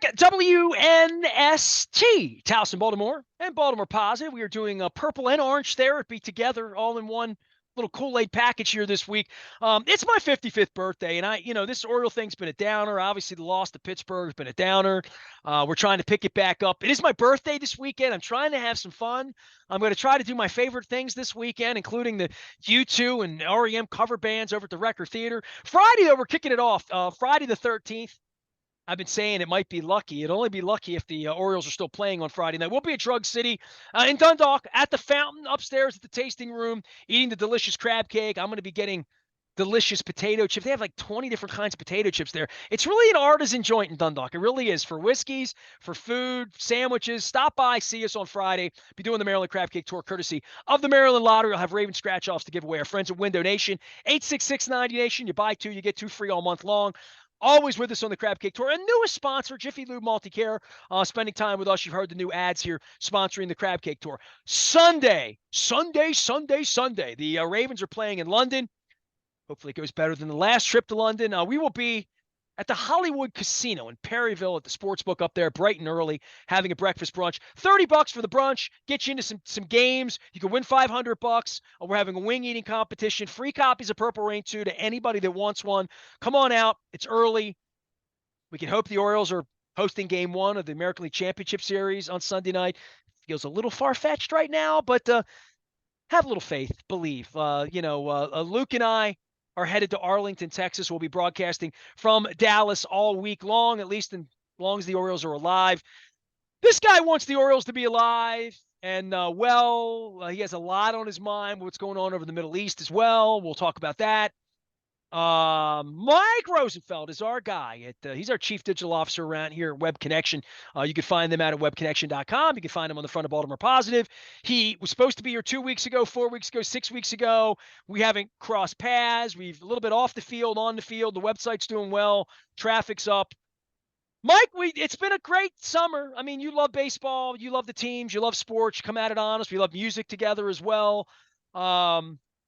back at WNST, Towson, Baltimore, and Baltimore Positive. We are doing a purple and orange therapy together, all in one little Kool-Aid package here this week. It's my 55th birthday, and this Oriole thing's been a downer. Obviously, the loss to Pittsburgh has been a downer. We're trying to pick it back up. It is my birthday this weekend. I'm trying to have some fun. I'm going to try to do my favorite things this weekend, including the U2 and REM cover bands over at the Record Theater. Friday, though, we're kicking it off. Friday the 13th. I've been saying it might be lucky. It'll only be lucky if the Orioles are still playing on Friday night. We'll be at Drug City in Dundalk at the fountain upstairs at the tasting room, eating the delicious crab cake. I'm going to be getting delicious potato chips. They have like 20 different kinds of potato chips there. It's really an artisan joint in Dundalk. It really is, for whiskeys, for food, sandwiches. Stop by, see us on Friday. Be doing the Maryland Crab Cake Tour courtesy of the Maryland Lottery. I'll have Raven scratch-offs to give away. Our friends at Window Nation, 866-90Nation. You buy two, you get two free all month long. Always with us on the Crab Cake Tour. And newest sponsor, Jiffy Lube Multi-Care, spending time with us. You've heard the new ads here sponsoring the Crab Cake Tour. Sunday. The Ravens are playing in London. Hopefully it goes better than the last trip to London. We will be at the Hollywood Casino in Perryville at the sports book up there bright and early, having a breakfast brunch. $30 for the brunch, get you into some games. You can win $500. We're having a wing eating competition. Free copies of Purple Rain 2 to anybody that wants one. Come on out. It's early. We can hope the Orioles are hosting game one of the American League Championship Series on Sunday night. Feels a little far-fetched right now, but have a little faith, believe. Luke and I are headed to Arlington, Texas. We'll be broadcasting from Dallas all week long, at least as long as the Orioles are alive. This guy wants the Orioles to be alive, and he has a lot on his mind, what's going on over the Middle East as well. We'll talk about that. Mike Rosenfeld is our guy. He's our chief digital officer around here at Web Connection. You can find them out at webconnection.com. You can find him on the front of Baltimore Positive. He was supposed to be here 2 weeks ago, 4 weeks ago, 6 weeks ago. We haven't crossed paths. We've a little bit off the field, on the field. The website's doing well. Traffic's up. Mike, it's been a great summer. I mean, you love baseball. You love the teams. You love sports. You come at it honest. We love music together as well.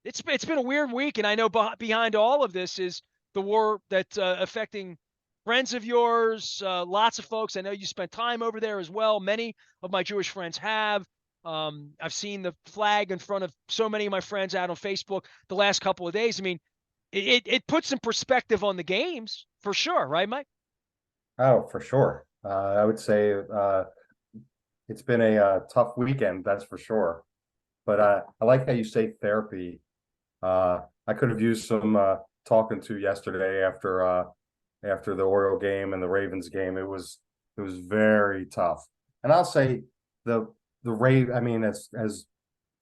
It's been a weird week, and I know behind all of this is the war that's affecting friends of yours, lots of folks. I know you spent time over there as well. Many of my Jewish friends have. I've seen the flag in front of so many of my friends out on Facebook the last couple of days. I mean, it puts some perspective on the games for sure, right, Mike? Oh, for sure. I would say it's been a tough weekend, that's for sure. But I like how you say therapy. I could have used some talking to yesterday after the Oriole game and the Ravens game. It was very tough. And I'll say as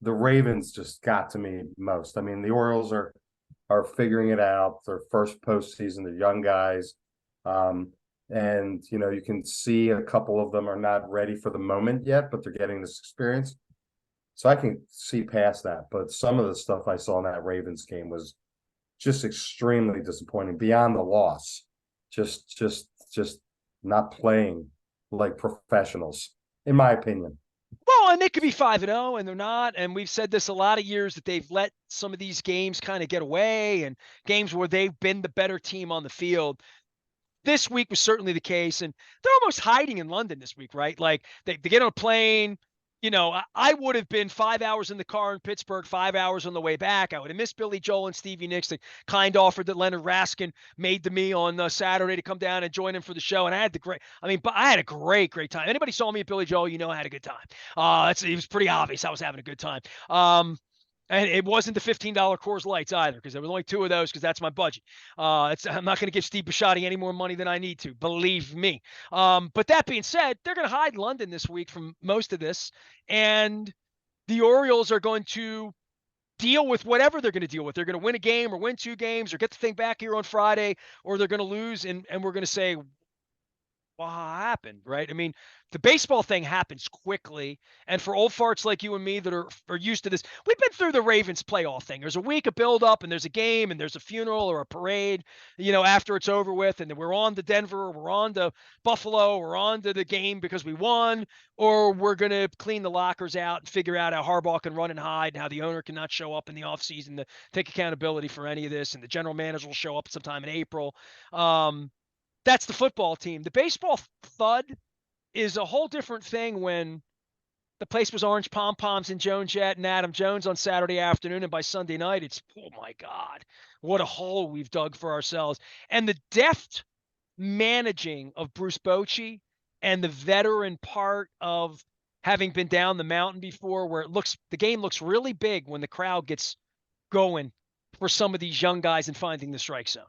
the Ravens just got to me most. I mean, the Orioles are figuring it out. Their first postseason, they're young guys. And you can see a couple of them are not ready for the moment yet, but they're getting this experience. So I can see past that, but some of the stuff I saw in that Ravens game was just extremely disappointing beyond the loss. Just not playing like professionals, in my opinion. Well, and they could be 5-0, and they're not. And we've said this a lot of years that they've let some of these games kind of get away, and games where they've been the better team on the field. This week was certainly the case, and they're almost hiding in London this week, right? Like they get on a plane. I would have been 5 hours in the car in Pittsburgh, 5 hours on the way back. I would have missed Billy Joel and Stevie Nicks, the kind offer that Leonard Raskin made to me on Saturday to come down and join him for the show. And I had a great time. Anybody saw me at Billy Joel, I had a good time. It was pretty obvious I was having a good time. And it wasn't the $15 Coors Lights either, because there was only two of those, because that's my budget. I'm not going to give Steve Bisciotti any more money than I need to, believe me. But that being said, they're going to hide London this week from most of this, and the Orioles are going to deal with whatever they're going to deal with. They're going to win a game or win two games or get the thing back here on Friday, or they're going to lose, and we're going to say, what happened, right? I mean, the baseball thing happens quickly, and for old farts like you and me that are used to this, we've been through the Ravens playoff thing. There's a week of build-up, and there's a game, and there's a funeral or a parade, after it's over with, and then we're on to Denver, we're on to Buffalo, we're on to the game because we won, or we're going to clean the lockers out and figure out how Harbaugh can run and hide, and how the owner cannot show up in the offseason to take accountability for any of this, and the general manager will show up sometime in April. That's the football team. The baseball thud is a whole different thing when the place was orange pom-poms and Joan Jett and Adam Jones on Saturday afternoon, and by Sunday night, it's, oh my God, what a hole we've dug for ourselves. And the deft managing of Bruce Bochy and the veteran part of having been down the mountain before, where the game looks really big when the crowd gets going for some of these young guys and finding the strike zone.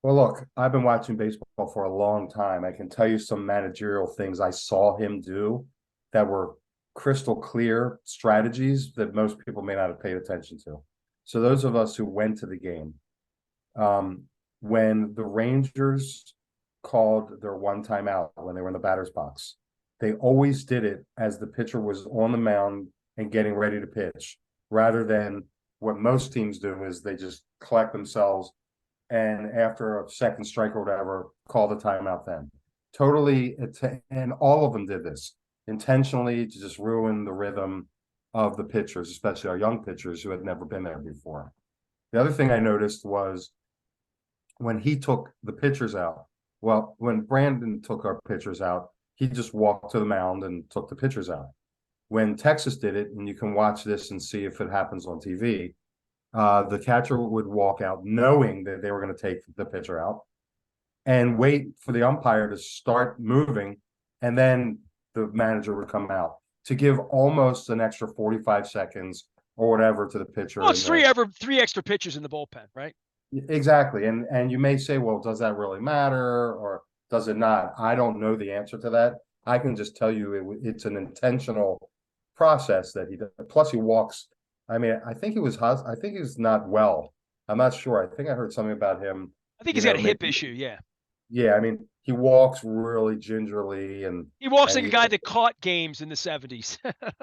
Well, look, I've been watching baseball for a long time. I can tell you some managerial things I saw him do that were crystal clear strategies that most people may not have paid attention to. So those of us who went to the game, when the Rangers called their one timeout when they were in the batter's box, they always did it as the pitcher was on the mound and getting ready to pitch, rather than what most teams do is they just collect themselves and after a second strike or whatever, call the timeout then. Totally, and all of them did this intentionally to just ruin the rhythm of the pitchers, especially our young pitchers who had never been there before. The other thing I noticed was when he took the pitchers out, well, when Brandon took our pitchers out, he just walked to the mound and took the pitchers out. When Texas did it, and you can watch this and see if it happens on TV, the catcher would walk out knowing that they were going to take the pitcher out and wait for the umpire to start moving, and then the manager would come out to give almost an extra 45 seconds or whatever to the pitcher. Well, it's three extra pitches in the bullpen, right? Exactly. And you may say, well, does that really matter or does it not? I don't know the answer to that. I can just tell you it's an intentional process that he does. Plus he walks. I mean, I think he was not well. I'm not sure. I think I heard something about him. I think he's got a hip issue. Yeah. Yeah. I mean, he walks really gingerly and he walks like a guy that caught games in the 70s.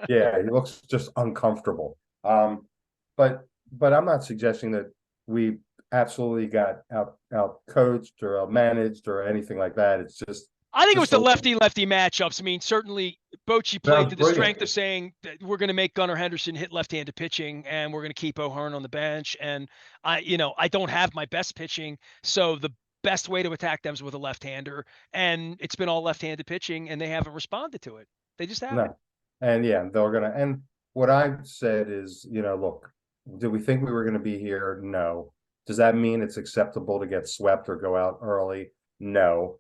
Yeah. He looks just uncomfortable. But I'm not suggesting that we absolutely got out coached or out managed or anything like that. It's just, I think it was the lefty matchups. I mean, certainly Bochy played to the strength of saying that we're going to make Gunnar Henderson hit left-handed pitching and we're going to keep O'Hearn on the bench. And I don't have my best pitching. So the best way to attack them is with a left-hander, and it's been all left-handed pitching and they haven't responded to it. They just haven't. No. And yeah, and what I've said is, look, did we think we were going to be here? No. Does that mean it's acceptable to get swept or go out early? No.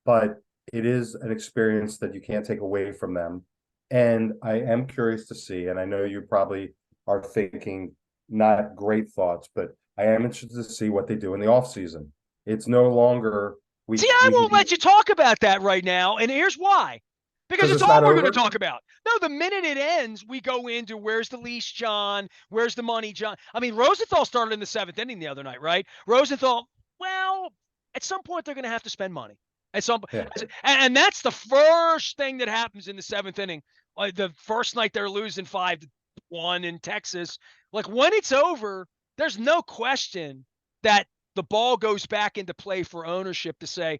But it is an experience that you can't take away from them. And I am curious to see, and I know you probably are thinking not great thoughts, but I am interested to see what they do in the offseason. It's no longer... I won't let you talk about that right now, and here's why. Because it's all we're going to talk about. No, the minute it ends, we go into where's the leash, John? Where's the money, John? I mean, Rosenthal started in the 7th inning the other night, right? Rosenthal, well, at some point they're going to have to spend money. And that's the first thing that happens in the 7th inning. Like the first night they're losing 5-1 in Texas. Like when it's over, there's no question that the ball goes back into play for ownership to say,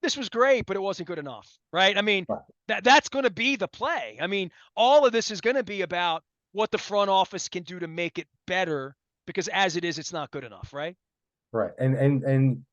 this was great, but it wasn't good enough, right? I mean, that's going to be the play. I mean, all of this is going to be about what the front office can do to make it better, because as it is, it's not good enough, right? Right. And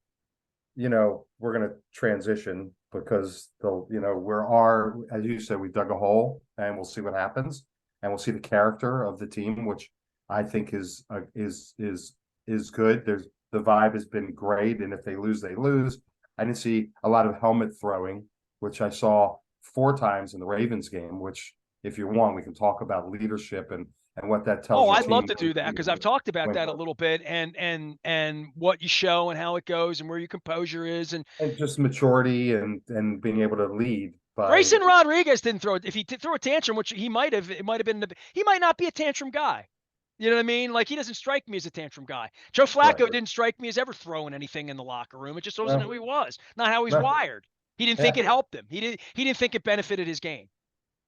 we're going to transition because as you said, we dug a hole and we'll see what happens, and we'll see the character of the team, which I think is good. The vibe has been great. And if they lose, they lose. I didn't see a lot of helmet throwing, which I saw 4 times in the Ravens game, which if you want, we can talk about leadership and what that tells. Oh, I'd love to do that because I've talked about that a little bit and what you show and how it goes and where your composure is and just maturity and being able to lead. Grayson Rodriguez didn't throw it. If he threw a tantrum, which he might have, it might have been, he might not be a tantrum guy. You know what I mean? Like he doesn't strike me as a tantrum guy. Joe Flacco didn't strike me as ever throwing anything in the locker room. It just wasn't who he was, not how he's wired. He didn't think it helped him. He didn't think it benefited his game.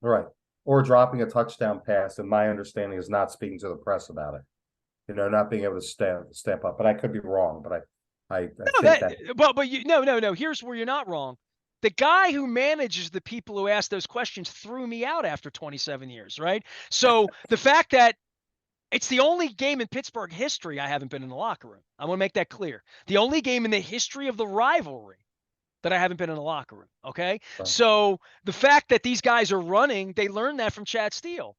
Right. Or dropping a touchdown pass, and my understanding is not speaking to the press about it. Not being able to step up. But I could be wrong. But I think that. No. Here's where you're not wrong. The guy who manages the people who ask those questions threw me out after 27 years, right? So the fact that It's the only game in Pittsburgh history I haven't been in the locker room. I want to make that clear. The only game in the history of the rivalry that I haven't been in the locker room. Okay. Right. So the fact that these guys are running, they learned that from Chad Steele.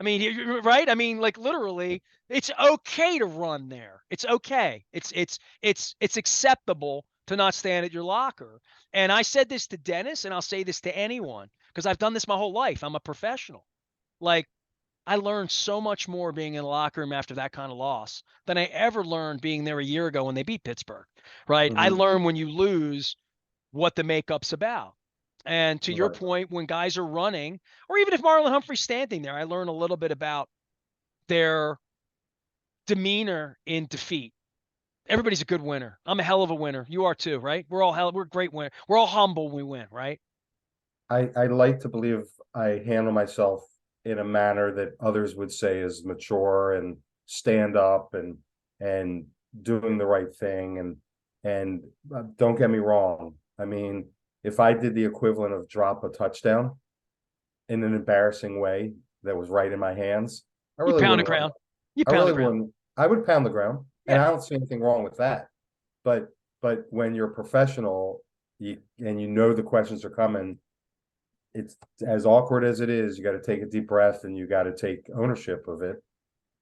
I mean, right? I mean, like literally, it's okay to run there. It's okay. It's acceptable to not stand at your locker. And I said this to Dennis, and I'll say this to anyone because I've done this my whole life. I'm a professional. Like I learned so much more being in the locker room after that kind of loss than I ever learned being there a year ago when they beat Pittsburgh. Right? I Mhm. learned when you lose what the makeup's about. And to your Right. point, when guys are running, or even if Marlon Humphrey's standing there, I learn a little bit about their demeanor in defeat. Everybody's a good winner. I'm a hell of a winner. You are too, right? We're great winners. We're all humble when we win, right? I like to believe I handle myself in a manner that others would say is mature and stand up and doing the right thing and don't get me wrong. I mean, if I did the equivalent of drop a touchdown in an embarrassing way that was right in my hands, I You really pound the wouldn't want ground. You I pound the really ground. wouldn't. I would pound the ground, and Yeah. I don't see anything wrong with that. But when you're professional, and you know the questions are coming, it's as awkward as it is. You got to take a deep breath, and you got to take ownership of it.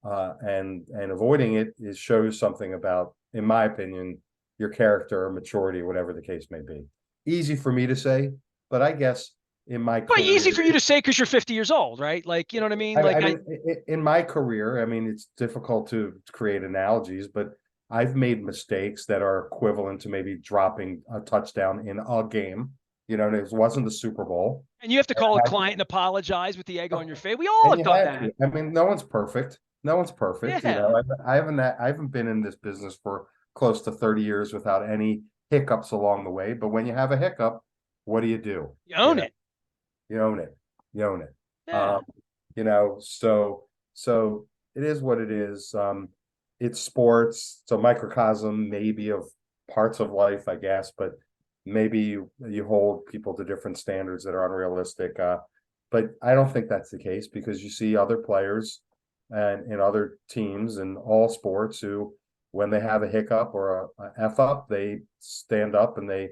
And avoiding it is shows something about, in my opinion, your character or maturity, whatever the case may be. Easy for me to say, but I guess in my But easy for career, you to say because you're 50 years old, right? Like, you know what I mean? I Like, mean, in my career, I mean, it's difficult to create analogies, but I've made mistakes that are equivalent to maybe dropping a touchdown in a game. You know, it wasn't the Super Bowl. and you have to call a And client and apologize with the egg I on your face. We all and have you done have that. to. I mean, no one's perfect. No one's perfect. You Yeah. know, I haven't been in this business for close to 30 years without any hiccups along the way. But when you have a hiccup, what do? You You own know, it. you own it. You own it. Yeah. Um, you know, so it is what it is. It's sports. It's a microcosm, maybe, of parts of life, I guess, but maybe you hold people to different standards that are unrealistic. But I don't think that's the case because you see other players and in other teams in all sports who, when they have a hiccup or a F up, they stand up and they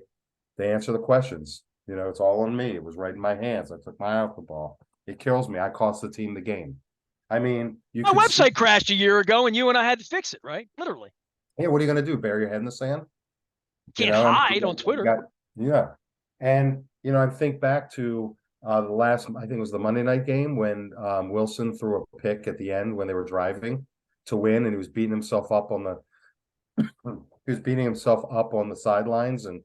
answer the questions. You know, it's all on me. It was right in my hands. I took my eye off the ball. It kills me. I cost the team the game. I mean, you My could see, website crashed a year ago and you and I had to fix it, right? Literally. hey, what are you going to do? Bury your head in the sand? You Can't know, and hide on you Twitter. got, yeah. And, you know, I think back to the last, I think it was the Monday night game when Wilson threw a pick at the end when they were driving to win, and he was beating himself up on the, he was beating himself up on the sidelines and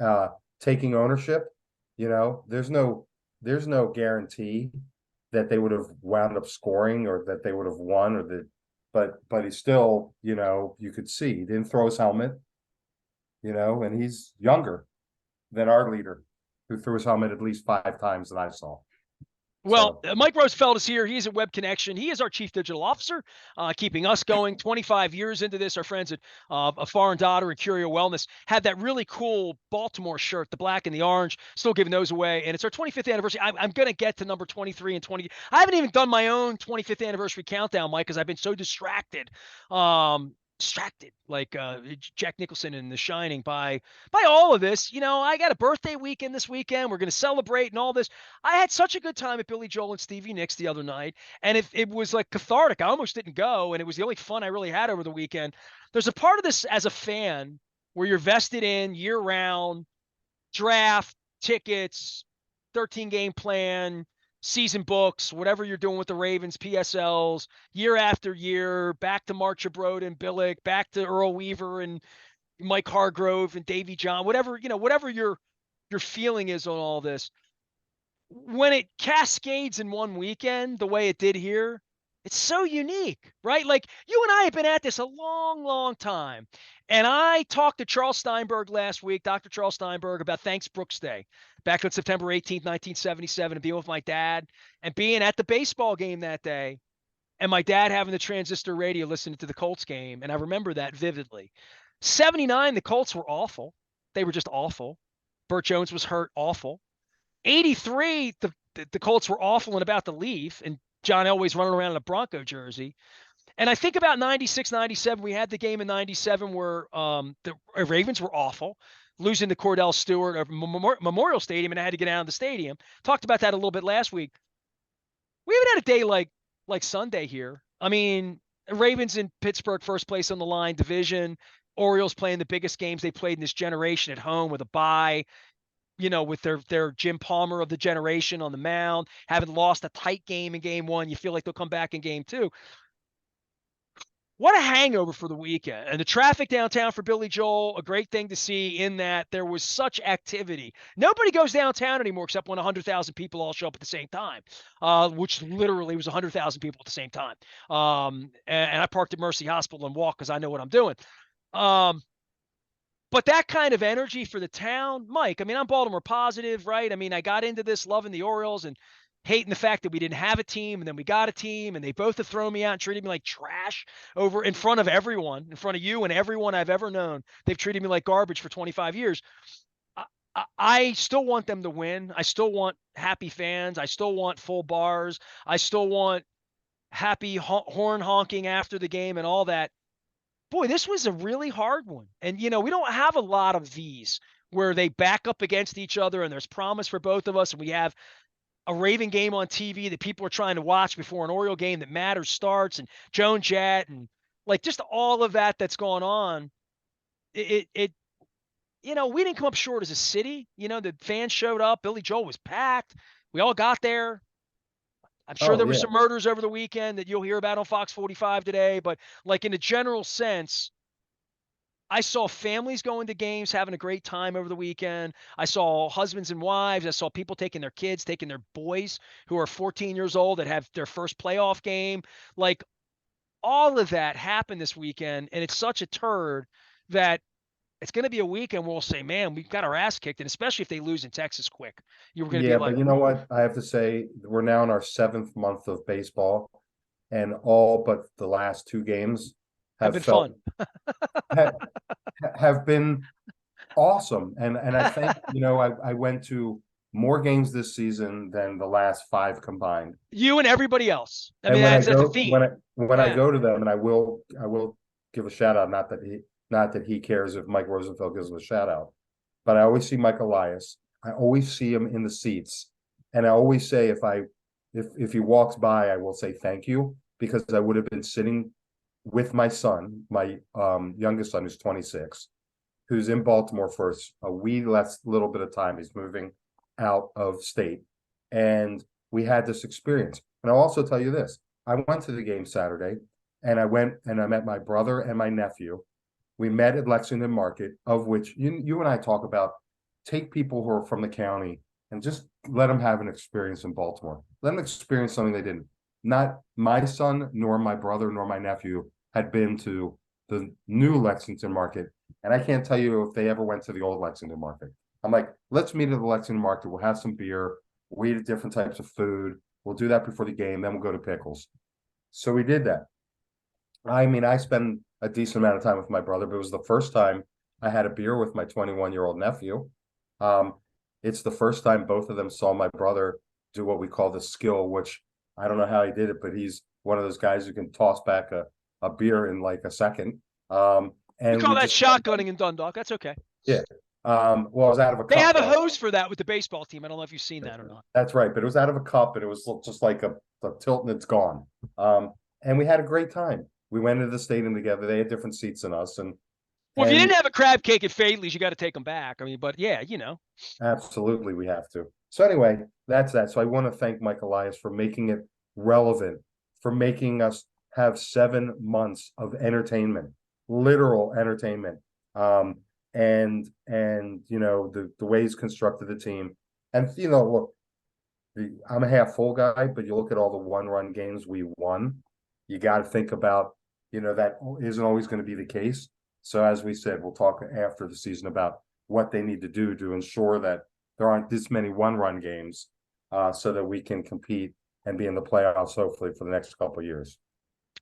uh, taking ownership. You know, there's no guarantee that they would have wound up scoring or that they would have won or that, but he still, you know, you could see he didn't throw his helmet, you know, and he's younger than our leader who threw his helmet at least 5 times that I saw. Well, So Mike Rosenfeld is here. He's at Web Connection. He is our chief digital officer, keeping us going 25 years into this. Our friends at A Foreign Daughter and Curio Wellness had that really cool Baltimore shirt, the black and the orange, still giving those away. And it's our 25th anniversary. I'm going to get to number 23 and 20. I haven't even done my own 25th anniversary countdown, Mike, because I've been so distracted. Distracted like Jack Nicholson in The Shining by all of this. You know, I got a birthday weekend this weekend. We're going to celebrate and all this. I had such a good time at Billy Joel and Stevie Nicks the other night, and it was like cathartic. I almost didn't go, and it was the only fun I really had over the weekend. There's a part of this as a fan where you're vested in year round draft tickets, 13 game plan, season books, whatever you're doing with the Ravens, PSLs, year after year, back to Marcia Broad and Billick, back to Earl Weaver and Mike Hargrove and Davy John, whatever, you know, whatever your feeling is on all this. When it cascades in one weekend the way it did here, it's so unique, right? Like you and I have been at this a long, long time. And I talked to Charles Steinberg last week, Dr. Charles Steinberg, about Thanks Brooks Day back on September 18th, 1977, and being with my dad and being at the baseball game that day. And my dad having the transistor radio listening to the Colts game. And I remember that vividly. 79, the Colts were awful. They were just awful. Burt Jones was hurt, awful. 83, the Colts were awful and about to leave, and John Elway's running around in a Bronco jersey. And I think about 96, 97, we had the game in 97 where the Ravens were awful, losing to Cordell Stewart of Memorial Stadium, and I had to get out of the stadium. Talked about that a little bit last week. We haven't had a day like Sunday here. I mean, Ravens in Pittsburgh, first place on the line, division. Orioles playing the biggest games they played in this generation at home with a bye, with their Jim Palmer of the generation on the mound, having lost a tight game in game one. You feel like they'll come back in game two. What a hangover for the weekend. And the traffic downtown for Billy Joel, a great thing to see in that there was such activity. Nobody goes downtown anymore except when 100,000 people all show up at the same time, which literally was 100,000 people at the same time. And I parked at Mercy Hospital and walked because I know what I'm doing. But that kind of energy for the town, Mike, I mean, I'm Baltimore positive, right? I mean, I got into this loving the Orioles and hating the fact that we didn't have a team, and then we got a team, and they both have thrown me out and treated me like trash over in front of everyone, in front of you and everyone I've ever known. They've treated me like garbage for 25 years. I still want them to win. I still want happy fans. I still want full bars. I still want happy horn honking after the game and all that. Boy, this was a really hard one. And, we don't have a lot of these where they back up against each other and there's promise for both of us, and we have a Raven game on TV that people are trying to watch before an Oriole game that matters starts, and Joan Jett, and like just all of that's going on. We didn't come up short as a city. The fans showed up. Billy Joel was packed. We all got there. I'm sure there were some murders over the weekend that you'll hear about on Fox 45 today, but like in a general sense, I saw families going to games, having a great time over the weekend. I saw husbands and wives. I saw people taking their kids, taking their boys who are 14 years old that have their first playoff game. Like all of that happened this weekend, and it's such a turd that it's going to be a weekend where we'll say, man, we've got our ass kicked, and especially if they lose in Texas quick. You were going to be like, but you know what? I have to say, we're now in our 7th month of baseball, and all but the last 2 games have been fun. have been awesome. And I think, I went to more games this season than the last 5 combined. You and everybody else. I mean, that's a theme. When I go to them, and I will give a shout out, not that he cares if Mike Rosenfeld gives him a shout out, but I always see Mike Elias. I always see him in the seats. And I always say, if he walks by, I will say thank you, because I would have been sitting with my son, my youngest son, who's 26, who's in Baltimore for a wee little bit of time. He's moving out of state. And we had this experience. And I'll also tell you this. I went to the game Saturday, and I went and I met my brother and my nephew. We met at Lexington Market, of which you and I talk about. Take people who are from the county and just let them have an experience in Baltimore. Let them experience something they didn't. Not my son, nor my brother, nor my nephew had been to the new Lexington Market. And I can't tell you if they ever went to the old Lexington Market. I'm like, let's meet at the Lexington Market. We'll have some beer. We'll eat different types of food. We'll do that before the game. Then we'll go to Pickles. So we did that. I mean, I spent a decent amount of time with my brother, but it was the first time I had a beer with my 21-year-old nephew. It's the first time both of them saw my brother do what we call the skill, which I don't know how he did it, but he's one of those guys who can toss back a beer in like a second. And we call that shotgunning in Dundalk. That's okay. Yeah. Well, it was out of a cup. They have a hose for that with the baseball team. I don't know if you've seen that or not. That's right. But it was out of a cup, and it was just like a tilt, and it's gone. And we had a great time. We went into the stadium together. They had different seats than us. Well, if you didn't have a crab cake at Fadley's, you got to take them back. I mean, but yeah, Absolutely, we have to. So anyway, that's that. So I want to thank Mike Elias for making it relevant, for making us have 7 months of entertainment, literal entertainment. And the way he's constructed the team. And look, I'm a half full guy, but you look at all the 1-run games we won, you got to think about, that isn't always going to be the case. So as we said, we'll talk after the season about what they need to do to ensure that there aren't this many 1-run games, so that we can compete and be in the playoffs, hopefully, for the next couple of years.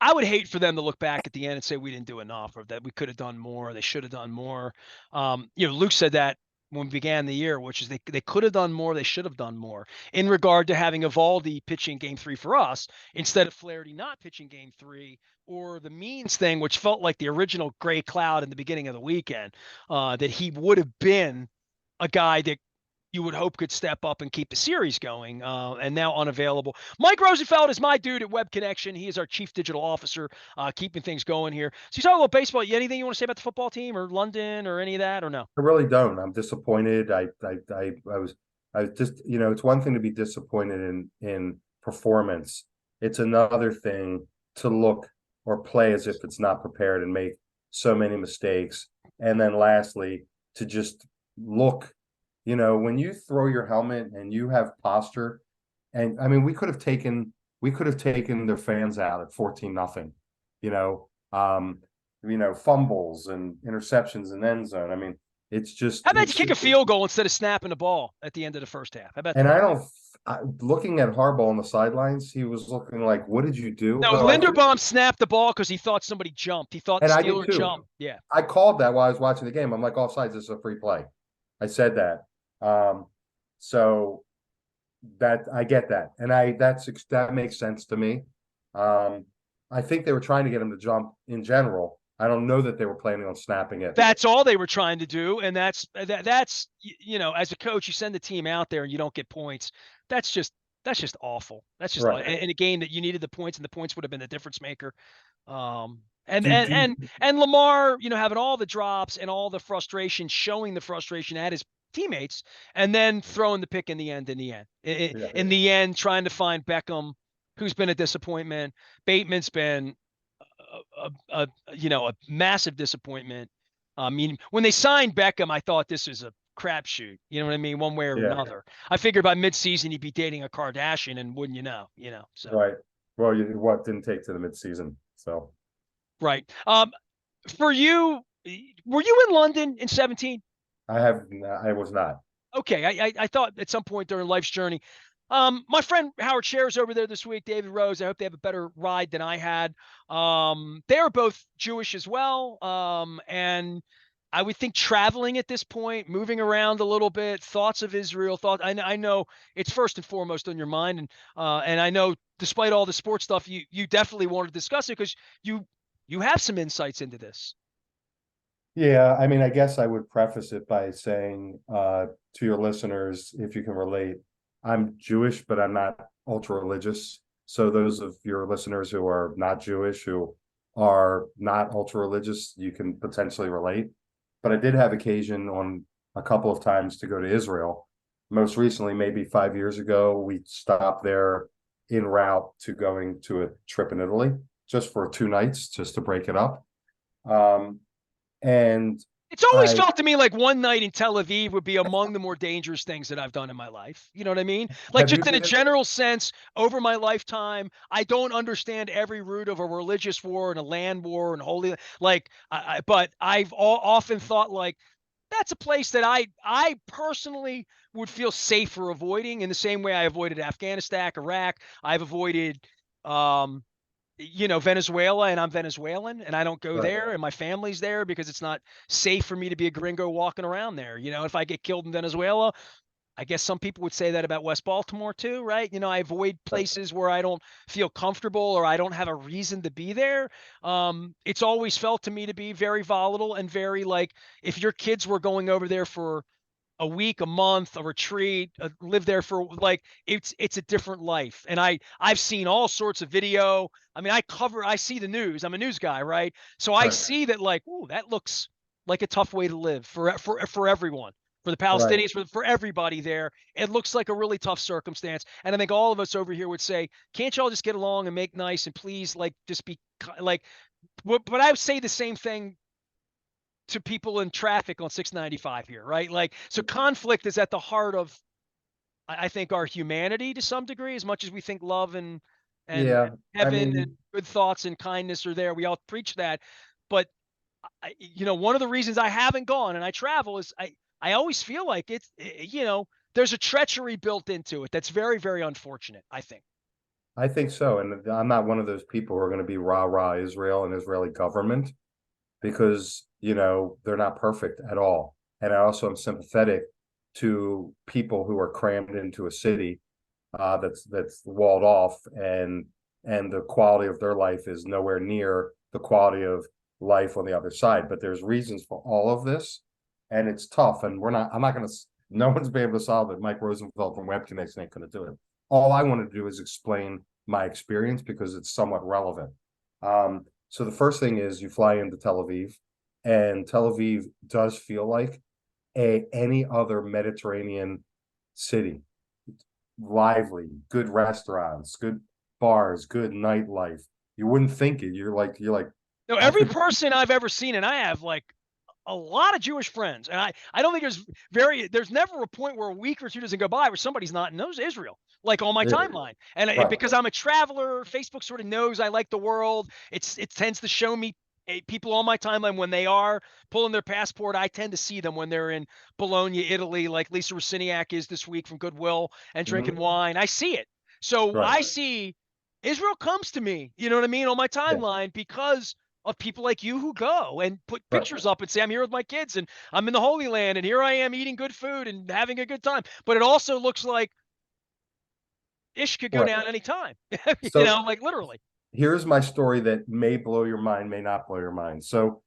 I would hate for them to look back at the end and say we didn't do enough, or that we could have done more, or they should have done more. Luke said that when we began the year, which is they could have done more, they should have done more in regard to having Evaldi pitching game 3 for us instead of Flaherty not pitching game 3, or the Means thing, which felt like the original gray cloud in the beginning of the weekend, that he would have been a guy that you would hope could step up and keep the series going, and now unavailable. Mike Rosenfeld is my dude at Web Connection. He is our chief digital officer, keeping things going here. So you talk about baseball. Anything you want to say about the football team or London or any of that, or no? I really don't. I'm disappointed. I was just, it's one thing to be disappointed in performance. It's another thing to look or play as if it's not prepared and make so many mistakes. And then lastly, to just look, when you throw your helmet and you have posture, and I mean, we could have taken their fans out at 14-0, fumbles and interceptions and end zone. I mean, it's just, How about you kick a field goal instead of snapping the ball at the end of the first half? How about and that? looking at Harbaugh on the sidelines, he was looking like, what did you do? No, Linderbaum snapped the ball because he thought somebody jumped. He thought the And I did Steeler too. jumped. Yeah. I called that while I was watching the game. I'm like, offsides, this is a free play. I said that. So that I get that. And that makes sense to me. I think they were trying to get him to jump in general. I don't know that they were planning on snapping it. That's all they were trying to do. And that's, as a coach, you send the team out there and you don't get points. That's just awful. That's just Right. in a game that you needed the points, and the points would have been the difference maker. And Do, do, Lamar, having all the drops and all the frustration, showing the frustration at his teammates, and then throwing the pick in the end. In the end, trying to find Beckham, who's been a disappointment. Bateman's been a massive disappointment. I mean, when they signed Beckham, I thought this was a crapshoot. You know what I mean? One way or another. I figured by midseason he'd be dating a Kardashian, and wouldn't you know? So right. Well, what didn't take to the midseason. So right. For you, were you in London in 17? I was not. Okay, I thought at some point during life's journey. My friend Howard Scher's over there this week, David Rose. I hope they have a better ride than I had. They're both Jewish as well. And I would think traveling at this point, moving around a little bit, thoughts of Israel, I know it's first and foremost on your mind. And I know despite all the sports stuff, you definitely want to discuss it because you have some insights into this. Yeah, I mean, I guess I would preface it by saying to your listeners, if you can relate, I'm Jewish, but I'm not ultra religious. So those of your listeners who are not Jewish, who are not ultra religious, you can potentially relate. But I did have occasion on a couple of times to go to Israel. Most recently, maybe 5 years ago, we stopped there en route to going to a trip in Italy, just for 2 nights, just to break it up. And it's always felt to me like one night in Tel Aviv would be among the more dangerous things that I've done in my life. You know what I mean? Like, just in a general sense, over my lifetime, I don't understand every root of a religious war and a land war and holy, but I've often thought like, that's a place that I personally would feel safer avoiding, in the same way I avoided Afghanistan, Iraq. I've avoided, Venezuela, and I'm Venezuelan, and I don't go there, and my family's there because it's not safe for me to be a gringo walking around there. If I get killed in Venezuela, I guess some people would say that about West Baltimore too, right? I avoid places where I don't feel comfortable or I don't have a reason to be there. It's always felt to me to be very volatile and very, like, if your kids were going over there for a week, a month, a retreat, live there for, like, it's a different life. And I've seen all sorts of video. I mean, I see the news. I'm a news guy, right? So I see that, like, ooh, that looks like a tough way to live for everyone, for the Palestinians, for everybody there. It looks like a really tough circumstance. And I think all of us over here would say, can't y'all just get along and make nice and please, like, just be like, but I would say the same thing to people in traffic on 695 here, right? Like, so conflict is at the heart of, I think, our humanity to some degree, as much as we think love and heaven and good thoughts and kindness are there. We all preach that. But, one of the reasons I haven't gone and I travel is I always feel like it's, there's a treachery built into it that's very, very unfortunate, I think. I think so. And I'm not one of those people who are going to be rah Israel and Israeli government, because they're not perfect at all. and I also am sympathetic to people who are crammed into a city that's walled off, and the quality of their life is nowhere near the quality of life on the other side. But there's reasons for all of this, and it's tough. And I'm not going to. No one's been able to solve it. Mike Rosenfeld from Web Connection ain't going to do it. All I want to do is explain my experience because it's somewhat relevant. So the first thing is you fly into Tel Aviv, and Tel Aviv does feel like any other Mediterranean city. Lively, good restaurants, good bars, good nightlife. You wouldn't think it. You're like, No, how every could person I've ever seen, and I have like a lot of Jewish friends, and I don't think there's never a point where a week or two doesn't go by where somebody's not in those Israel, like on my timeline. And right? because I'm a traveler, Facebook sort of knows I like the world. It tends to show me people on my timeline when they are pulling their passport. I tend to see them when they're in Bologna, Italy, like Lisa Rossiniak is this week from Goodwill and drinking Mhm. wine. I see it. So Right. I see Israel comes to me, you know what I mean, on my Yeah. timeline because of people like you who go and put Right. pictures up and say, I'm here with my kids and I'm in the Holy Land and here I am eating good food and having a good time. But it also looks like ish could go Right. down anytime, So like literally. here's my story that may blow your mind, may not blow your mind. So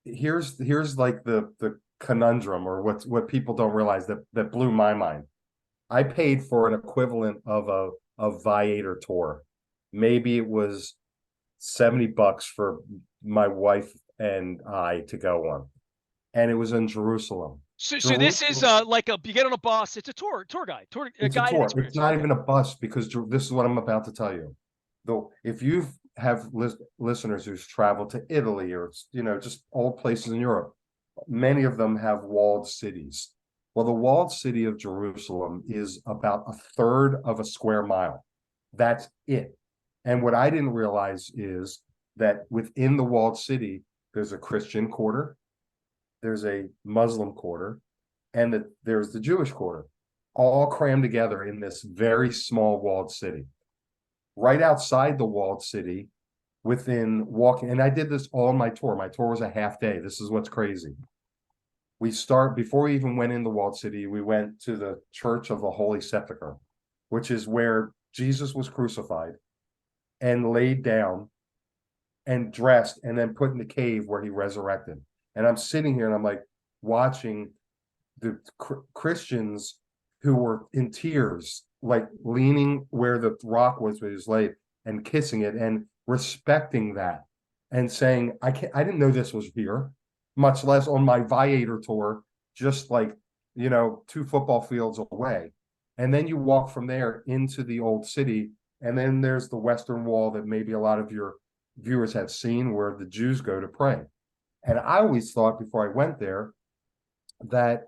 here's like the conundrum, or what people don't realize that blew my mind. I paid for an equivalent of a Viator tour. Maybe it was $70 for my wife and I to go on, and it was in Jerusalem. So this is Jerusalem, like you get on a bus. It's a tour guide, a it's a guided tour. It's experience. not Okay. even a bus, because this is what I'm about to tell you. Though, if you have listeners who's traveled to Italy, or just old places in Europe, many of them have walled cities. Well, the walled city of Jerusalem is about a third of a square mile. That's it. And what I didn't realize is that within the walled city, there's a Christian quarter, there's a Muslim quarter, and that there's the Jewish quarter, all crammed together in this very small walled city. Right outside the walled city, within walking, and I did this all on my tour. My tour was a half day. This is what's crazy. Before we even went in the walled city, we went to the Church of the Holy Sepulchre, which is where Jesus was crucified and laid down and dressed and then put in the cave where he resurrected. And I'm sitting here and I'm like watching the Christians who were in tears, like leaning where the rock was where he was laid and kissing it and respecting that and saying, I didn't know this was here, much less on my Viator tour, just like, 2 football fields away. And then you walk from there into the old city. And then there's the Western Wall that maybe a lot of your viewers have seen, where the Jews go to pray. And I always thought before I went there that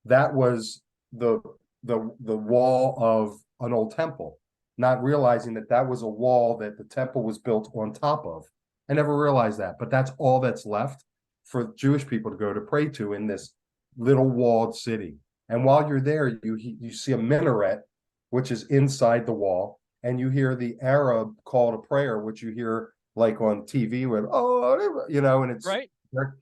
that was the wall of an old temple, not realizing that that was a wall that the temple was built on top of. I never realized that, but that's all that's left for Jewish people to go to pray to in this little walled city. And while you're there, you see a minaret, which is inside the wall, and you hear the Arab call to prayer, which you hear like on TV with, and Right.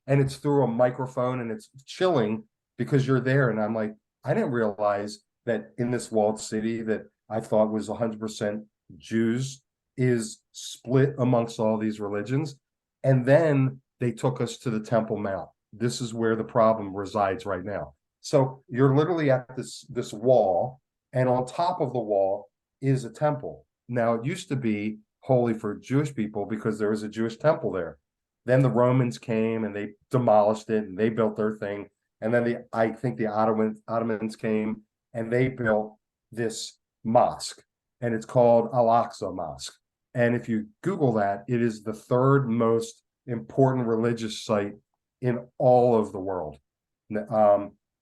it's through a microphone, and it's chilling because you're there. And I'm like, I didn't realize that in this walled city that I thought was 100% Jews is split amongst all these religions. And then they took us to the Temple Mount. This is where the problem resides right now. So you're literally at this wall, and on top of the wall is a temple. Now, it used to be holy for Jewish people because there was a Jewish temple there. Then the Romans came and they demolished it and they built their thing. And then I think the Ottomans came and they built this mosque, and it's called Al-Aqsa Mosque. And if you Google that, it is the third most important religious site in all of the world.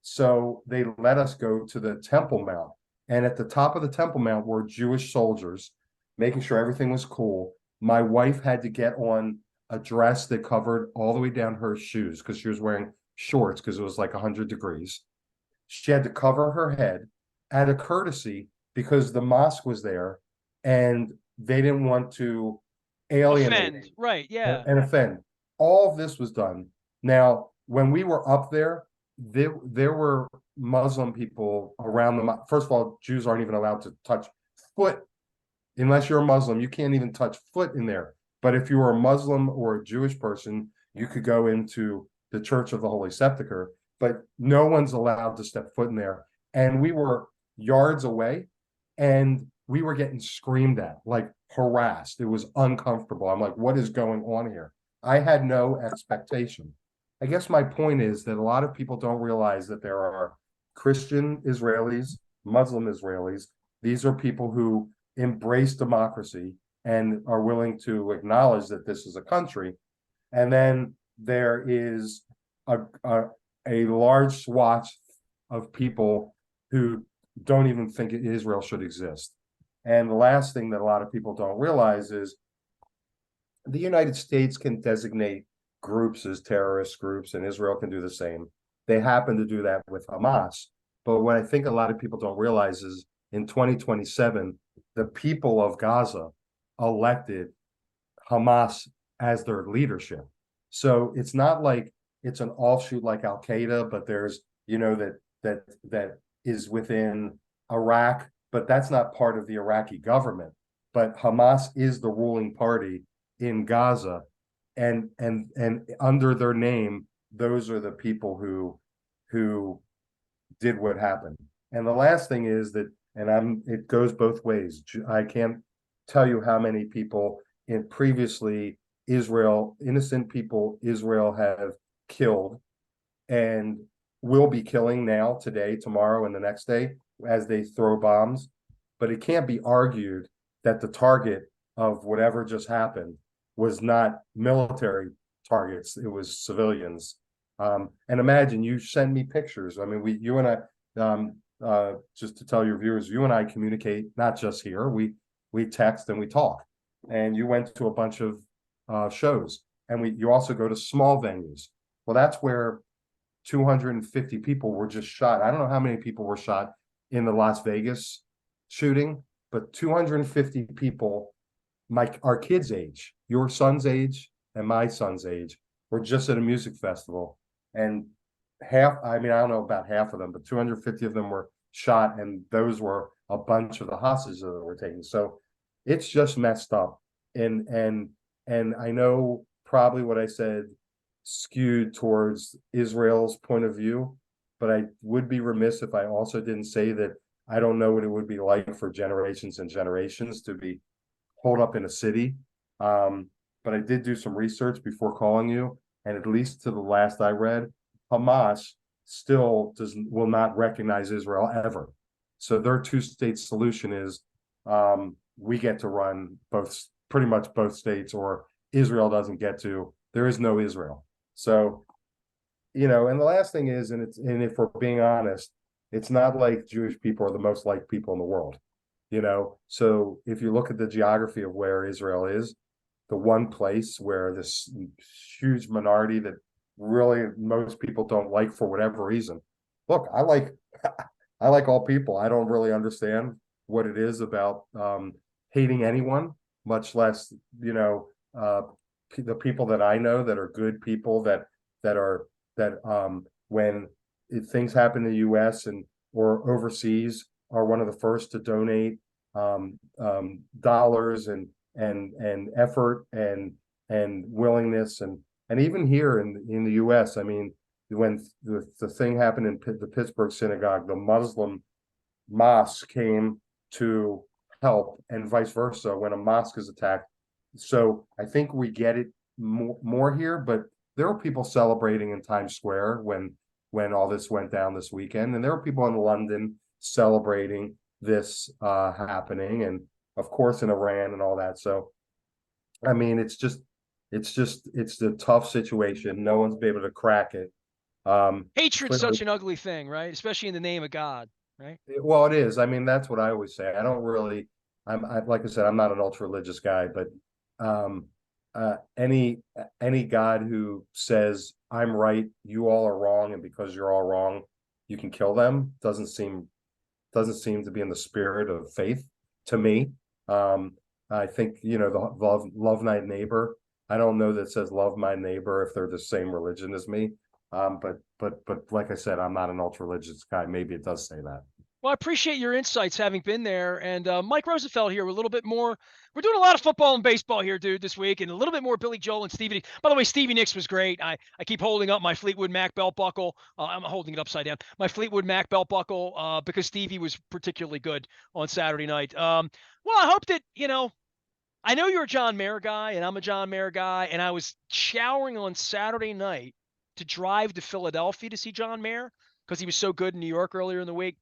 So they let us go to the Temple Mount. And at the top of the Temple Mount were Jewish soldiers, making sure everything was cool. My wife had to get on a dress that covered all the way down her shoes because she was wearing shorts because it was like 100 degrees. She had to cover her head out of courtesy because the mosque was there and they didn't want to alienate Offend. Right. Yeah. and offend. All of this was done. Now, when we were up there, there were Muslim people around them. First of all, Jews aren't even allowed to touch foot unless you're a Muslim. You can't even touch foot in there. But if you were a Muslim or a Jewish person, you could go into the Church of the Holy Sepulchre, but no one's allowed to step foot in there. And we were yards away, and we were getting screamed at, like harassed. It was uncomfortable. I'm like, what is going on here? I had no expectation. I guess my point is that a lot of people don't realize that there are Christian Israelis, Muslim Israelis. These are people who embrace democracy and are willing to acknowledge that this is a country. And then there is a large swath of people who don't even think Israel should exist. And the last thing that a lot of people don't realize is the United States can designate groups as terrorist groups, and Israel can do the same. They happen to do that with Hamas. But what I think a lot of people don't realize is in 2027, the people of Gaza elected Hamas as their leadership. So it's not like it's an offshoot like Al Qaeda, but there's, that is within Iraq, but that's not part of the Iraqi government. But Hamas is the ruling party in Gaza, and under their name, those are the people who did what happened. And the last thing is that, and it goes both ways. I can't tell you how many people in previously innocent people Israel have killed and will be killing now, today, tomorrow, and the next day as they throw bombs. But it can't be argued that the target of whatever just happened was not military targets, it was civilians. And imagine, you send me pictures. I mean, you and I, just to tell your viewers, you and I communicate not just here. We text and we talk. And you went to a bunch of shows, and you also go to small venues. Well, that's where 250 people were just shot. I don't know how many people were shot in the Las Vegas shooting, but 250 people, our kids' age, your son's age and my son's age, were just at a music festival. And I don't know about half of them, but 250 of them were shot, and those were a bunch of the hostages that were taken. So it's just messed up. And I know probably what I said skewed towards Israel's point of view, but I would be remiss if I also didn't say that I don't know what it would be like for generations and generations to be holed up in a city. But I did do some research before calling you, and at least to the last I read, Hamas still will not recognize Israel ever. So their two-state solution is we get to run pretty much both states, or Israel doesn't get to. There is no Israel. So, and the last thing is, and if we're being honest, it's not like Jewish people are the most liked people in the world. So if you look at the geography of where Israel is, the one place where this huge minority that really most people don't like for whatever reason. Look, I like all people. I don't really understand what it is about hating anyone, much less the people that I know that are good people that when things happen in the U.S. or overseas are one of the first to donate dollars and effort and willingness, and even here in the U.S. I mean, when the thing happened in the Pittsburgh synagogue, the Muslim mosque came to help, and vice versa when a mosque is attacked. So I think we get it more here, but there were people celebrating in Times Square when all this went down this weekend, and there were people in London celebrating this happening, and of course in Iran and all that. So I mean, it's a tough situation. No one's been able to crack it. Hatred's such an ugly thing, right? Especially in the name of God, right? Well, it is. I mean, that's what I always say. I don't really. Like I said, I'm not an ultra religious guy, but any God who says I'm right, you all are wrong, and because you're all wrong, you can kill them doesn't seem to be in the spirit of faith to me. I think the love thy neighbor. I don't know that it says love my neighbor if they're the same religion as me. But like I said, I'm not an ultra religious guy. Maybe it does say that. Well, I appreciate your insights having been there. And Mike Rosenfeld here, a little bit more. We're doing a lot of football and baseball here, dude, this week, and a little bit more Billy Joel and Stevie. By the way, Stevie Nicks was great. I keep holding up my Fleetwood Mac belt buckle. I'm holding it upside down. My Fleetwood Mac belt buckle because Stevie was particularly good on Saturday night. Well, I hope that, I know you're a John Mayer guy, and I'm a John Mayer guy, and I was showering on Saturday night to drive to Philadelphia to see John Mayer because he was so good in New York earlier in the week.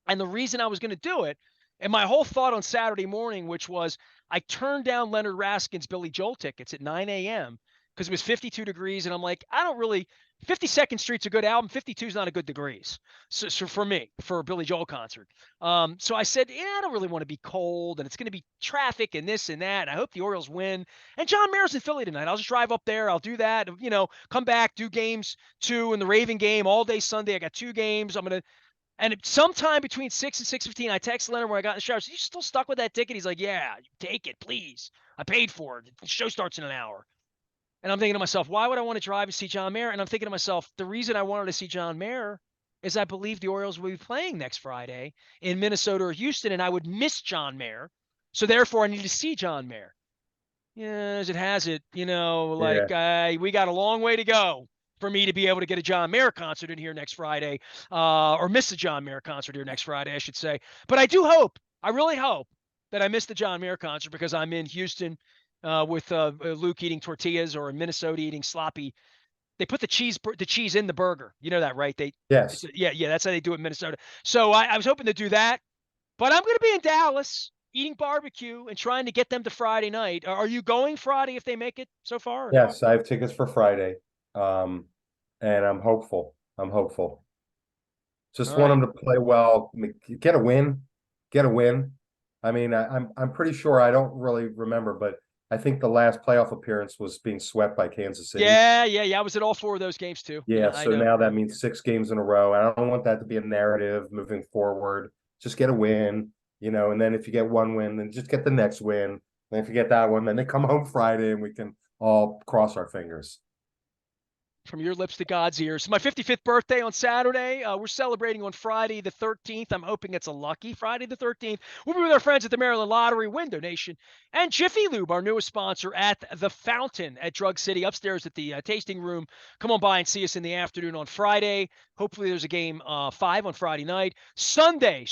And the reason I was going to do it, and my whole thought on Saturday morning, which was I turned down Leonard Raskin's Billy Joel tickets at 9 a.m. because it was 52 degrees. And I'm like, 52nd Street's a good album. 52 is not a good degrees. So for me, for a Billy Joel concert. So I said, I don't really want to be cold and it's going to be traffic and this and that. And I hope the Orioles win. And John Mayer's in Philly tonight. I'll just drive up there. I'll do that, come back, do games 2 in the Raven game all day Sunday. I got 2 games. And sometime between 6 and 6:15, I text Leonard where I got in the shower. I said, you still stuck with that ticket? He's like, yeah, take it, please. I paid for it. The show starts in an hour. And I'm thinking to myself, why would I want to drive and see John Mayer? And I'm thinking to myself, the reason I wanted to see John Mayer is I believe the Orioles will be playing next Friday in Minnesota or Houston, and I would miss John Mayer. So therefore, I need to see John Mayer. Yeah, as it has it, we got a long way to go for me to be able to get a John Mayer concert in here next Friday, or miss a John Mayer concert here next Friday, I should say. But I really hope that I miss the John Mayer concert because I'm in Houston with Luke eating tortillas or in Minnesota eating sloppy. They put the cheese in the burger. You know that, right? Yes. Yeah, that's how they do it in Minnesota. So I was hoping to do that, but I'm going to be in Dallas eating barbecue and trying to get them to Friday night. Are you going Friday if they make it so far? Or no? Yes, I have tickets for Friday. And I'm hopeful. I'm hopeful. Just All want right. them to play well, get a win, get a win. I mean, I'm pretty sure, I don't really remember, but I think the last playoff appearance was being swept by Kansas City. Yeah. I was at all 4 of those games too. Yeah, Yeah, I so know. now that means 6 games in a row. I don't want that to be a narrative moving forward. Just get a win, and then if you get one win, then just get the next win. And if you get that one, then they come home Friday and we can all cross our fingers. From your lips to God's ears. My 55th birthday on Saturday. We're celebrating on Friday the 13th. I'm hoping it's a lucky Friday the 13th. We'll be with our friends at the Maryland Lottery, Window Nation, and Jiffy Lube, our newest sponsor at The Fountain at Drug City, upstairs at the tasting room. Come on by and see us in the afternoon on Friday. Hopefully there's a game 5 on Friday night. Sunday,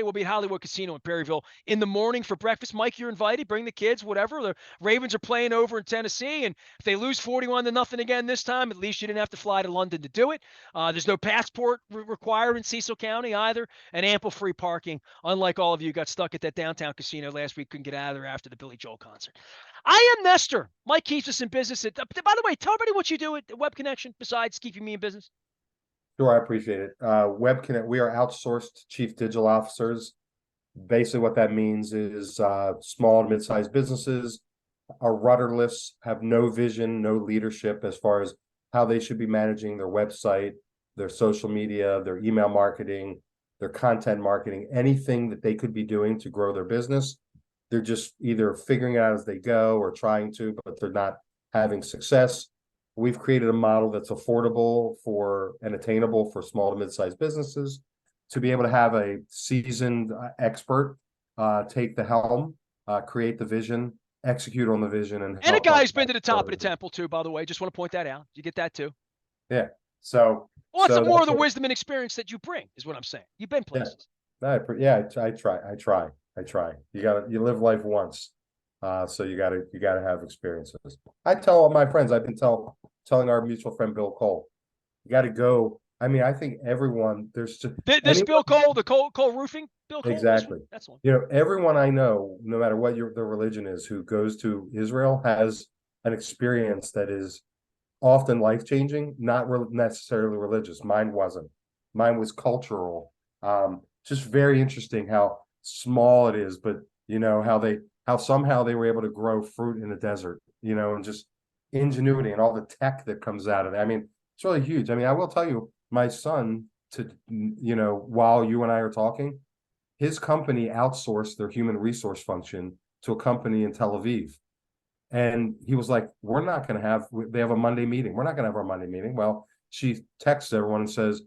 we'll be at Hollywood Casino in Perryville in the morning for breakfast. Mike, you're invited. Bring the kids, whatever. The Ravens are playing over in Tennessee, and if they lose 41-0 again this time, at least you didn't have to fly to London to do it. There's no passport required in Cecil County either, and ample free parking. Unlike all of you got stuck at that downtown casino last week, couldn't get out of there after the Billy Joel concert. I am Nestor. Mike keeps us in business. By the way, tell everybody what you do at Web Connection besides keeping me in business. Sure, I appreciate it. Web Connect, we are outsourced chief digital officers. Basically, what that means is small and mid-sized businesses are rudderless, have no vision, no leadership as far as how they should be managing their website, their social media, their email marketing, their content marketing, anything that they could be doing to grow their business. They're just either figuring it out as they go or trying to, but they're not having success. We've created a model that's affordable and attainable for small to mid-sized businesses to be able to have a seasoned expert take the helm, create the vision, execute on the vision, and a help guy who's been to the top of the temple too, by the way. Just want to point that out. You get that too. Yeah. So Well, it's more of the what, wisdom and experience that you bring, is what I'm saying. You've been places. I try. You live life once. So you gotta have experiences. I tell all my friends, I've been telling our mutual friend Bill Cole, you gotta go. I mean, I think everyone there's just This Bill Cole, the Cole Roofing, Bill Cole. exactly. That's one. Everyone I know, no matter what their religion is, who goes to Israel has an experience that is often life-changing, not necessarily religious. Mine wasn't. Mine was cultural. Just very interesting how small it is, but how somehow they were able to grow fruit in the desert, and just ingenuity and all the tech that comes out of it. I mean, it's really huge. I mean, I will tell you, my son, while you and I are talking, his company outsourced their human resource function to a company in Tel Aviv. And he was like, they have a Monday meeting. We're not going to have our Monday meeting. Well, she texts everyone and says,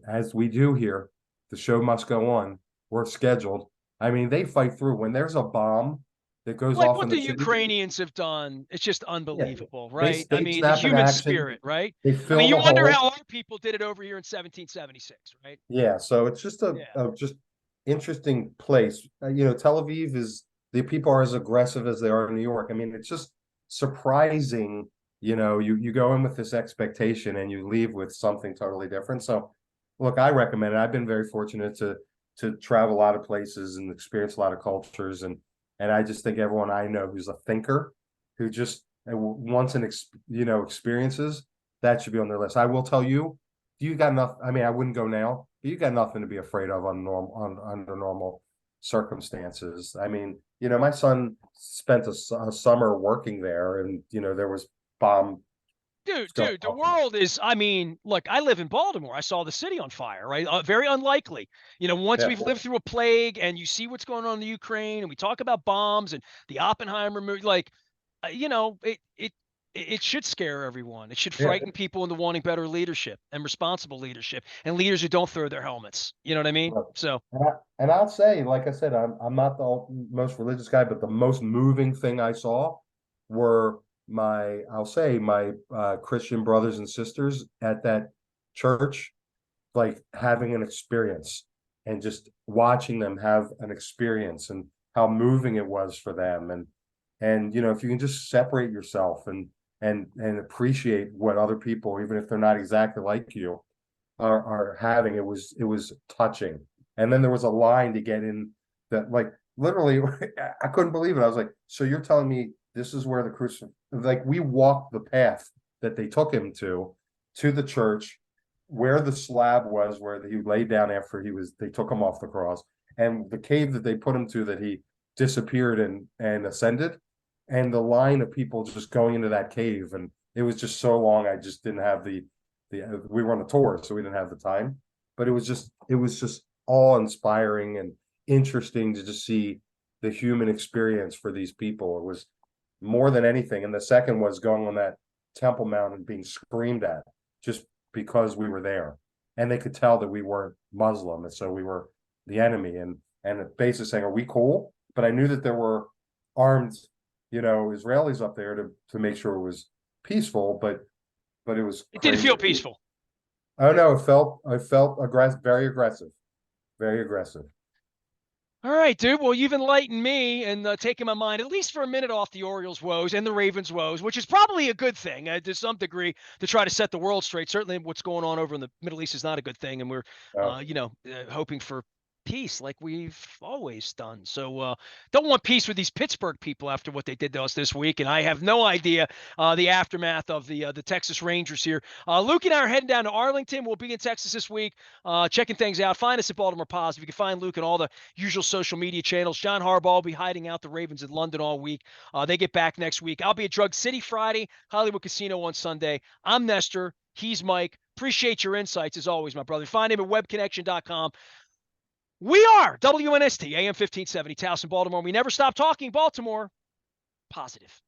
as we do here, the show must go on. We're scheduled. I mean, they fight through when there's a bomb that goes Like off what in the the city. Ukrainians have done, it's just Yeah, unbelievable, they right? I they mean, the snap in human action. spirit, right? They I mean, fill you the wonder hole. how our people did it over here in 1776, right? Yeah, so it's just Yeah. a just interesting place. Tel Aviv is the people are as aggressive as they are in New York. I mean, it's just surprising. You go in with this expectation and you leave with something totally different. So, look, I recommend it. I've been very fortunate to travel a lot of places and experience a lot of cultures, and I just think everyone I know who's a thinker, who just wants experiences, that should be on their list. I will tell you, you got enough. I mean, I wouldn't go now. You got nothing to be afraid of under normal circumstances. I mean, my son spent a summer working there, and there was bomb going Dude, the off. world is, I mean, look, I live in Baltimore. I saw the city on fire, right? Very unlikely. Once Yeah, we've lived through a plague and you see what's going on in the Ukraine and we talk about bombs and the Oppenheimer movie, like, it should scare everyone. It should yeah. frighten people into wanting better leadership and responsible leadership and leaders who don't throw their helmets. You know what I mean? Look, So, and I'll say, like I said, I'm not the most religious guy, but the most moving thing I saw were my Christian brothers and sisters at that church, like having an experience and just watching them have an experience and how moving it was for them. And if you can just separate yourself and appreciate what other people, even if they're not exactly like you, are having, it was touching. And then there was a line to get in that, like, literally I couldn't believe it. I was like, so you're telling me this is where the crucifix, like, we walked the path that they took him to the church where the slab was, where he laid down after they took him off the cross, and the cave that they put him to, that he disappeared and ascended, and the line of people just going into that cave. And it was just so long, I just didn't have we were on a tour, so we didn't have the time. But it was just awe inspiring and interesting to just see the human experience for these people. It was more than anything. And the second was going on that Temple Mount and being screamed at just because we were there, and they could tell that we weren't Muslim, and so we were the enemy. And basically saying, "Are we cool?" But I knew that there were armed, Israelis up there to make sure it was peaceful. But it was it didn't crazy. feel peaceful. Oh no, I felt aggressive, very aggressive, very aggressive. All right, dude. Well, you've enlightened me and taken my mind, at least for a minute, off the Orioles' woes and the Ravens' woes, which is probably a good thing to some degree to try to set the world straight. Certainly, what's going on over in the Middle East is not a good thing, and we're, Oh, hoping for peace like we've always done. So, don't want peace with these Pittsburgh people after what they did to us this week, and I have no idea the aftermath of the Texas Rangers here. Luke and I are heading down to Arlington. We'll be in Texas this week, checking things out. Find us at Baltimore Positive. You can find Luke and all the usual social media channels. John Harbaugh will be hiding out the Ravens in London all week. They get back next week. I'll be at Drug City Friday, Hollywood Casino on Sunday. I'm Nestor. He's Mike. Appreciate your insights as always, my brother. Find him at webconnection.com. We are WNST, AM 1570, Towson, Baltimore. We never stop talking Baltimore Positive.